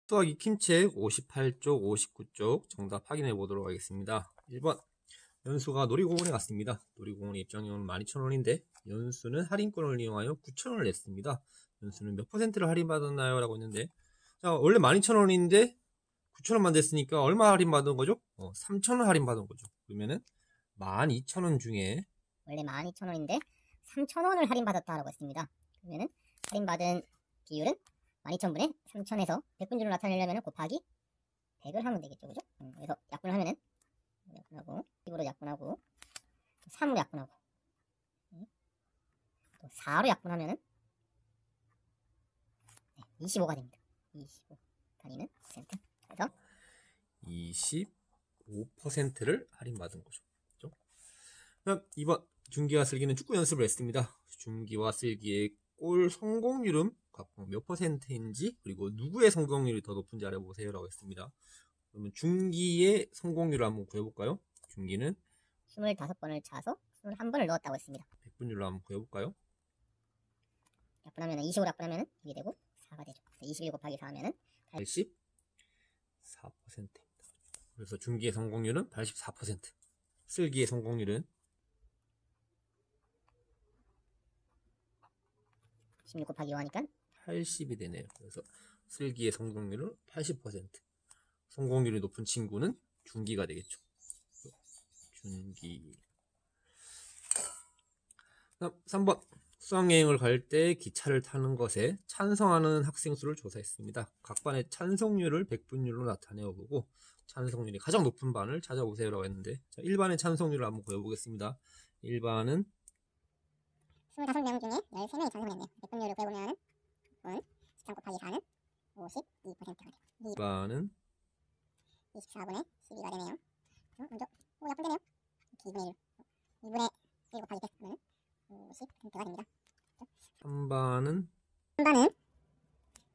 수학이 킴책 58쪽, 59쪽 정답 확인해 보도록 하겠습니다. 1번 연수가 놀이공원에 갔습니다. 놀이공원의 입장료는 12,000원인데 연수는 할인권을 이용하여 9,000원을 냈습니다. 연수는 몇 퍼센트를 할인받았나요? 라고 했는데, 자, 원래 12,000원인데 9,000원만 됐으니까 얼마 할인받은 거죠? 3,000원 할인받은 거죠. 그러면은 12,000원 중에 원래 12,000원인데 3,000원을 할인받았다라고 했습니다. 그러면은 할인받은 비율은 12,000분의 3,000에서 100분율을 나타내려면 곱하기 100을 하면 되겠죠. 그죠? 그래서 약분을 하면은 약분하고 10으로 약분하고 3으로 약분하고 또 4로 약분하면은 25가 됩니다. 25 단위는 퍼센트. 그래서 25%를 할인받은 거죠. 그렇죠? 그럼 2번 준기와 슬기는 축구 연습을 했습니다. 준기와 슬기의 골 성공률은 각각 몇 퍼센트인지, 그리고 누구의 성공률이 더 높은지 알아보세요 라고 했습니다. 그러면 준기의 성공률을 한번 구해볼까요? 준기는 25번을 차서 21번을 넣었다고 했습니다. 100분율로 한번 구해볼까요? 약분하면 25로 약분하면 이게 되고 4가 되죠. 21 곱하기 4 하면은 84%입니다. 그래서 준기의 성공률은 84%, 슬기의 성공률은 16 곱하기 5 하니까 80이 되네요. 그래서 슬기의 성공률은 80%, 성공률이 높은 친구는 준기가 되겠죠. 준기. 3번 수학여행을 갈 때 기차를 타는 것에 찬성하는 학생 수를 조사했습니다. 각 반의 찬성률을 100분율로 나타내어 보고 찬성률이 가장 높은 반을 찾아보세요 라고 했는데, 자, 1반의 찬성률을 한번 구해보겠습니다. 1반은 25명 중에 13명이 찬성했네요. 100분율을 구해보면 13 곱하기 4는 52%가 돼요. 2반은 24분의 12가 되네요. 먼저 약분되네요. 2분의 1. 2분의 1 곱하기 100 하면 50%가 됩니다. 3반은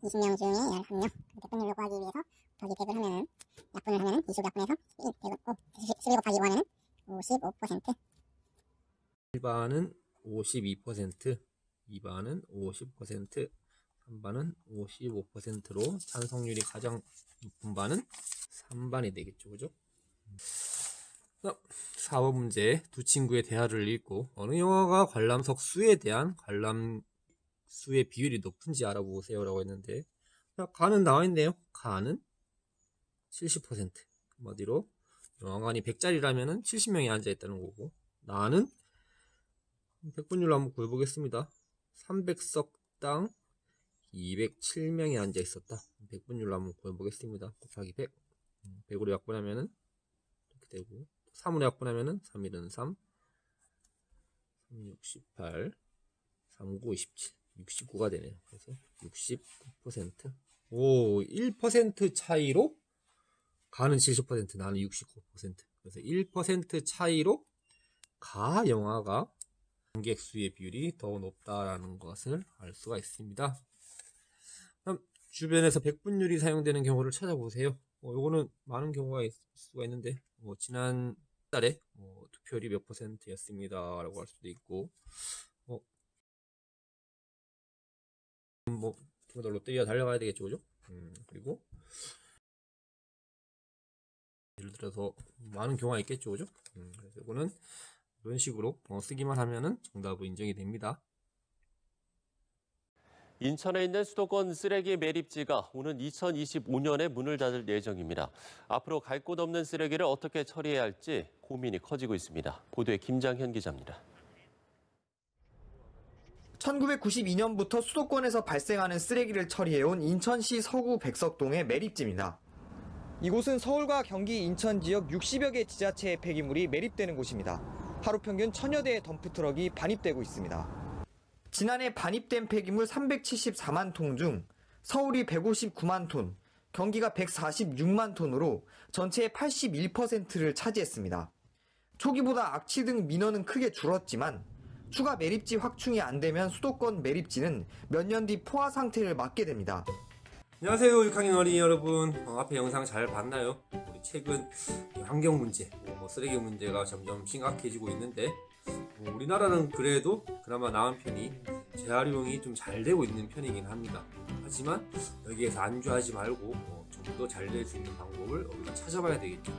20명 중에 11명. 100분율로 구하기 위해서 더하기 100을 하면 약분을 하면 20 약분해서 11 곱하기 5 하면 55%. 1반은 52%, 2반은 50%, 3반은 55%로 찬성률이 가장 높은 반은 3반이 되겠죠. 그죠? 4번 문제, 두 친구의 대화를 읽고 어느 영화가 관람석 수에 대한 관람 수의 비율이 높은지 알아보세요 라고 했는데, 자, 가는 나와 있네요. 가는 70%. 어디로 영화관이 100짜리라면 70명이 앉아있다는 거고, 나는 100분율로 한번 구해보겠습니다. 300석당 207명이 앉아있었다. 100분율로 한번 구해보겠습니다. 곱하기 100. 100으로 약분하면은 이렇게 되고, 3으로 약분하면은 3일은 3, 3, 68, 3, 9, 27, 69가 되네요. 그래서 69%. 오, 1% 차이로 가는 70%, 나는 69%. 그래서 1% 차이로 가 영화가 관객 수의 비율이 더 높다라는 것을 알 수가 있습니다. 그럼 주변에서 100분율이 사용되는 경우를 찾아보세요. 요거는 많은 경우가 있을 수가 있는데, 지난 달에 투표율이 몇 %였습니다 라고 할 수도 있고, 롯데리아 달려가야 되겠죠. 그죠? 그리고 예를 들어서 많은 경우가 있겠죠. 그죠? 그래서 이거는 이런 식으로 쓰기만 하면은 정답으로 인정이 됩니다. 인천에 있는 수도권 쓰레기 매립지가 오는 2025년에 문을 닫을 예정입니다. 앞으로 갈 곳 없는 쓰레기를 어떻게 처리해야 할지 고민이 커지고 있습니다. 보도에 김장현 기자입니다. 1992년부터 수도권에서 발생하는 쓰레기를 처리해온 인천시 서구 백석동의 매립지입니다. 이곳은 서울과 경기 인천 지역 60여 개 지자체의 폐기물이 매립되는 곳입니다. 하루 평균 1000여 대의 덤프트럭이 반입되고 있습니다. 지난해 반입된 폐기물 374만 톤 중 서울이 159만 톤, 경기가 146만 톤으로 전체의 81%를 차지했습니다. 초기보다 악취 등 민원은 크게 줄었지만 추가 매립지 확충이 안 되면 수도권 매립지는 몇 년 뒤 포화 상태를 맞게 됩니다. 안녕하세요 6학년 어린이 여러분, 앞에 영상 잘 봤나요? 우리 최근 환경 문제, 쓰레기 문제가 점점 심각해지고 있는데, 우리나라는 그래도 그나마 나은 편이 재활용이 좀 잘 되고 있는 편이긴 합니다. 하지만 여기에서 안주하지 말고 좀 더 잘 될 수 있는 방법을 우리가 찾아봐야 되겠죠.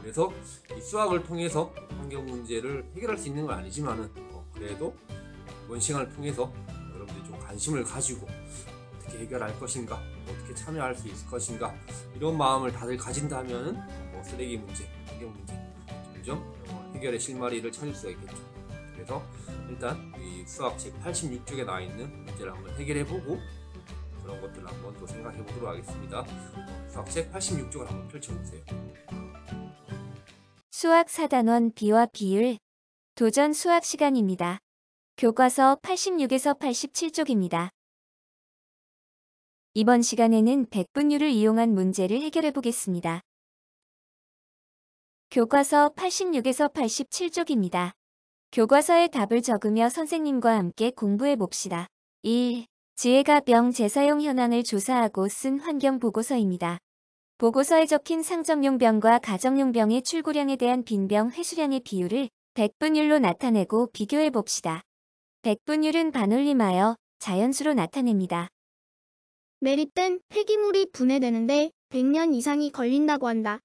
그래서 이 수학을 통해서 환경 문제를 해결할 수 있는 건 아니지만은 그래도 이번 시간을 통해서 여러분들이 좀 관심을 가지고 어떻게 해결할 것인가, 어떻게 참여할 수 있을 것인가, 이런 마음을 다들 가진다면은 쓰레기 문제, 환경 문제 점점 해결의 실마리를 찾을 수가 있겠죠. 그래서 일단 이 수학 책 86쪽에 나와 있는 문제를 한번 해결해보고 그런 것들을 한번 또 생각해보도록 하겠습니다. 수학 책 86쪽을 한번 펼쳐보세요. 수학 4단원 비와 비율 도전 수학 시간입니다. 교과서 86에서 87쪽입니다. 이번 시간에는 백분율을 이용한 문제를 해결해 보겠습니다. 교과서 86에서 87쪽입니다. 교과서에 답을 적으며 선생님과 함께 공부해 봅시다. 1. 지혜가 병 재사용 현황을 조사하고 쓴 환경 보고서입니다. 보고서에 적힌 상점용 병과 가정용 병의 출고량에 대한 빈병 회수량의 비율을 백분율로 나타내고 비교해 봅시다. 백분율은 반올림하여 자연수로 나타냅니다. 매립된 폐기물이 분해되는데 100년 이상이 걸린다고 한다.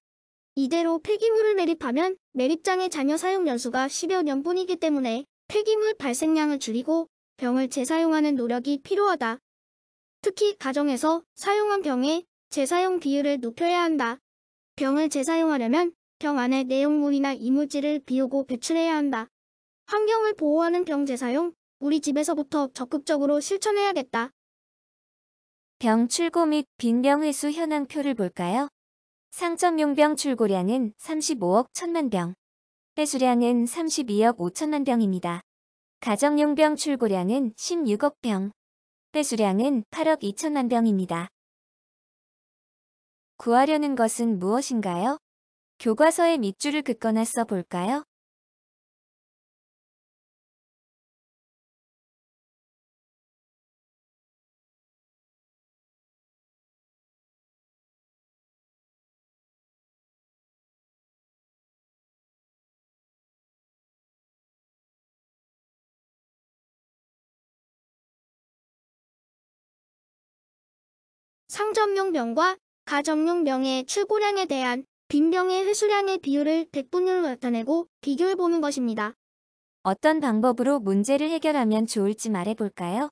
이대로 폐기물을 매립하면 매립장의 잔여 사용 연수가 10여 년뿐이기 때문에 폐기물 발생량을 줄이고 병을 재사용하는 노력이 필요하다. 특히 가정에서 사용한 병의 재사용 비율을 높여야 한다. 병을 재사용하려면 병 안에 내용물이나 이물질을 비우고 배출해야 한다. 환경을 보호하는 병 재사용, 우리 집에서부터 적극적으로 실천해야겠다. 병 출고 및 빈병 회수 현황표를 볼까요? 상점용 병 출고량은 35억 1천만 병, 회수량은 32억 5천만 병입니다. 가정용 병 출고량은 16억 병, 회수량은 8억 2천만 병입니다. 구하려는 것은 무엇인가요? 교과서의 밑줄을 긋거나 써볼까요? 상점용 병과 가정용 병의 출고량에 대한 빈병의 회수량의 비율을 백분율로 나타내고 비교해보는 것입니다. 어떤 방법으로 문제를 해결하면 좋을지 말해볼까요?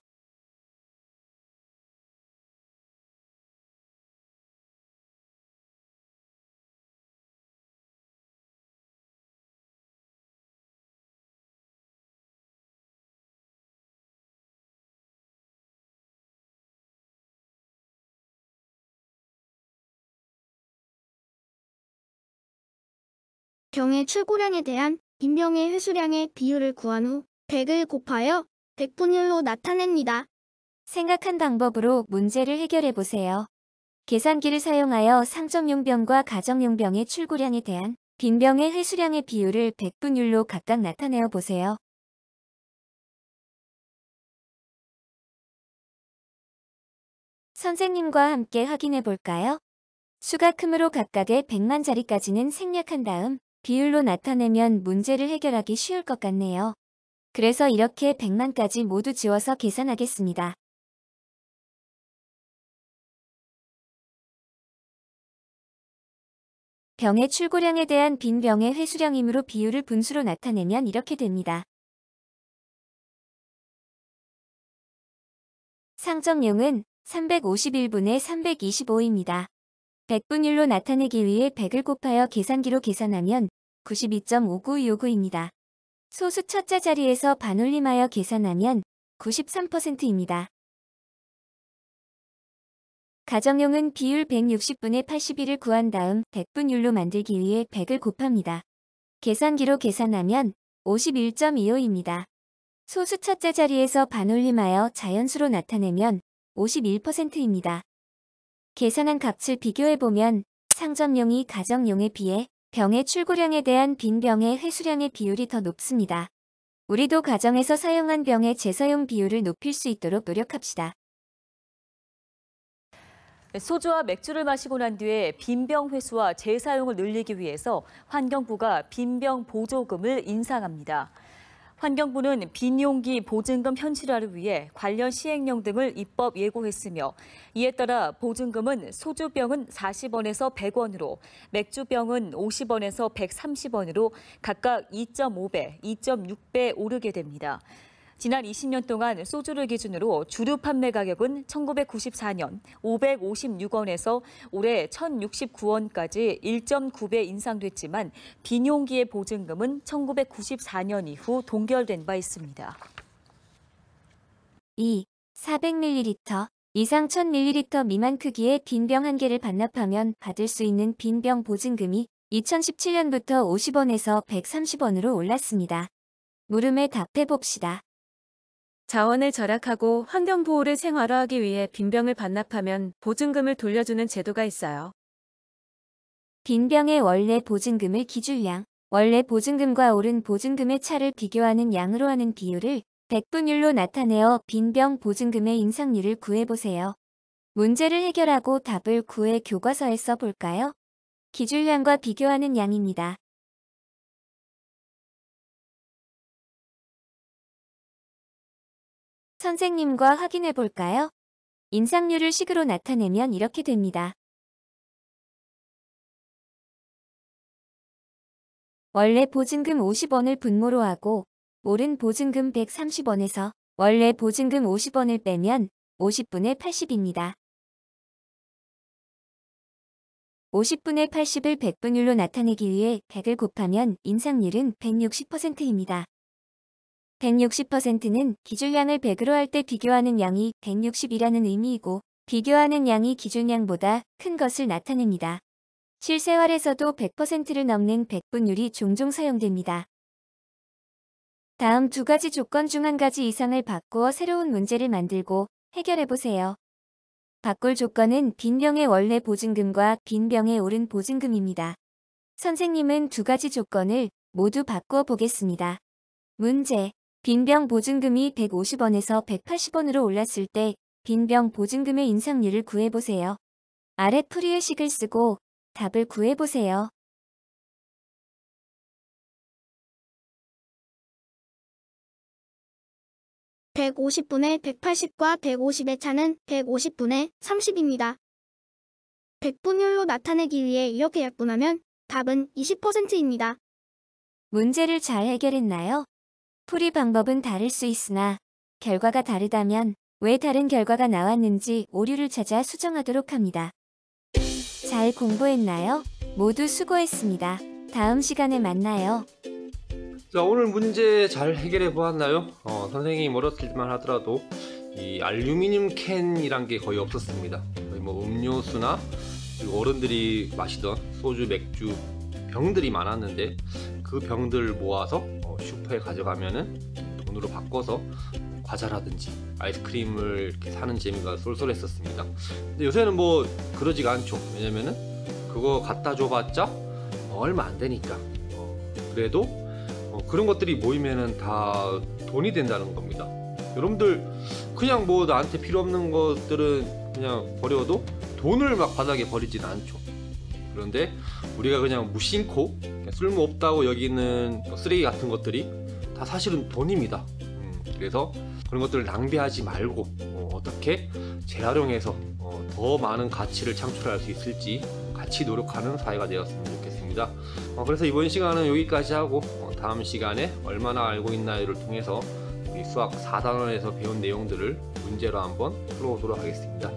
병의 출고량에 대한 빈병의 회수량의 비율을 구한 후 100을 곱하여 백분율로 나타냅니다. 생각한 방법으로 문제를 해결해보세요. 계산기를 사용하여 상점용 병과 가정용 병의 출고량에 대한 빈병의 회수량의 비율을 백분율로 각각 나타내어 보세요. 선생님과 함께 확인해 볼까요? 수가 크므로 각각의 100만짜리까지는 생략한 다음 비율로 나타내면 문제를 해결하기 쉬울 것 같네요. 그래서 이렇게 100만까지 모두 지워서 계산하겠습니다. 병의 출고량에 대한 빈 병의 회수량이므로 비율을 분수로 나타내면 이렇게 됩니다. 상점용은 351분의 325입니다. 백분율로 나타내기 위해 100을 곱하여 계산기로 계산하면 92.59259입니다. 소수 첫째 자리에서 반올림하여 계산하면 93%입니다. 가정용은 비율 160분의 81을 구한 다음 백분율로 만들기 위해 100을 곱합니다. 계산기로 계산하면 51.25입니다. 소수 첫째 자리에서 반올림하여 자연수로 나타내면 51%입니다. 계산한 값을 비교해보면 상점용이 가정용에 비해 병의 출고량에 대한 빈 병의 회수량의 비율이 더 높습니다. 우리도 가정에서 사용한 병의 재사용 비율을 높일 수 있도록 노력합시다. 소주와 맥주를 마시고 난 뒤에 빈병 회수와 재사용을 늘리기 위해서 환경부가 빈병 보조금을 인상합니다. 환경부는 빈용기 보증금 현실화를 위해 관련 시행령 등을 입법 예고했으며 이에 따라 보증금은 소주병은 40원에서 100원으로 맥주병은 50원에서 130원으로 각각 2.5배, 2.6배 오르게 됩니다. 지난 20년 동안 소주를 기준으로 주류 판매 가격은 1994년 556원에서 올해 1069원까지 1.9배 인상됐지만 빈용기의 보증금은 1994년 이후 동결된 바 있습니다. 2. 400ml 이상 1000ml 미만 크기의 빈병 1개를 반납하면 받을 수 있는 빈병 보증금이 2017년부터 50원에서 130원으로 올랐습니다. 물음에 답해봅시다. 자원을 절약하고 환경보호를 생활화하기 위해 빈병을 반납하면 보증금을 돌려주는 제도가 있어요. 빈병의 원래 보증금을 기준량, 원래 보증금과 오른 보증금의 차를 비교하는 양으로 하는 비율을 백분율로 나타내어 빈병 보증금의 인상률을 구해보세요. 문제를 해결하고 답을 구해 교과서에 써볼까요? 기준량과 비교하는 양입니다. 선생님과 확인해 볼까요? 인상률을 식으로 나타내면 이렇게 됩니다. 원래 보증금 50원을 분모로 하고 오른 보증금 130원에서 원래 보증금 50원을 빼면 50분의 80입니다. 50분의 80을 백분율로 나타내기 위해 100을 곱하면 인상률은 160%입니다. 160%는 기준량을 100으로 할 때 비교하는 양이 160이라는 의미이고 비교하는 양이 기준량보다 큰 것을 나타냅니다. 실생활에서도 100%를 넘는 백분율이 종종 사용됩니다. 다음 두 가지 조건 중 한 가지 이상을 바꾸어 새로운 문제를 만들고 해결해보세요. 바꿀 조건은 빈병의 원래 보증금과 빈병의 오른 보증금입니다. 선생님은 두 가지 조건을 모두 바꾸어 보겠습니다. 문제. 빈병 보증금이 150원에서 180원으로 올랐을 때 빈병 보증금의 인상률을 구해보세요. 아래 풀이의 식을 쓰고 답을 구해보세요. (150분의 180과 150의 차는 150분의 30입니다. 백분율로 나타내기 위해 이렇게 약분하면 답은 20%입니다. 문제를 잘 해결했나요? 풀이 방법은 다를 수 있으나 결과가 다르다면 왜 다른 결과가 나왔는지 오류를 찾아 수정하도록 합니다. 잘 공부했나요? 모두 수고했습니다. 다음 시간에 만나요. 자, 오늘 문제 잘 해결해 보았나요? 선생님이 어렸을 때만 하더라도 이 알루미늄 캔이란 게 거의 없었습니다. 거의 뭐 음료수나 그리고 어른들이 마시던 소주, 맥주 병들이 많았는데 그 병들 모아서 슈퍼에 가져가면은 돈으로 바꿔서 과자라든지 아이스크림을 이렇게 사는 재미가 쏠쏠했었습니다. 근데 요새는 뭐 그러지가 않죠. 왜냐면은 그거 갖다 줘봤자 얼마 안 되니까. 그래도 그런 것들이 모이면은 다 돈이 된다는 겁니다. 여러분들 그냥 뭐 나한테 필요 없는 것들은 그냥 버려도 돈을 막 바닥에 버리진 않죠. 그런데 우리가 그냥 무심코 그냥 쓸모없다고 여기는 쓰레기 같은 것들이 다 사실은 돈입니다. 그래서 그런 것들을 낭비하지 말고 어떻게 재활용해서 더 많은 가치를 창출할 수 있을지 같이 노력하는 사회가 되었으면 좋겠습니다. 그래서 이번 시간은 여기까지 하고 다음 시간에 얼마나 알고 있나요를 통해서 우리 수학 4단원에서 배운 내용들을 문제로 한번 풀어보도록 하겠습니다.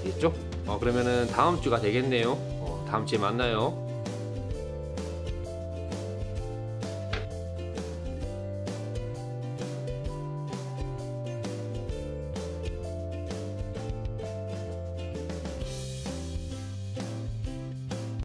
알겠죠? 그러면은 다음 주가 되겠네요. 다음 주에 만나요.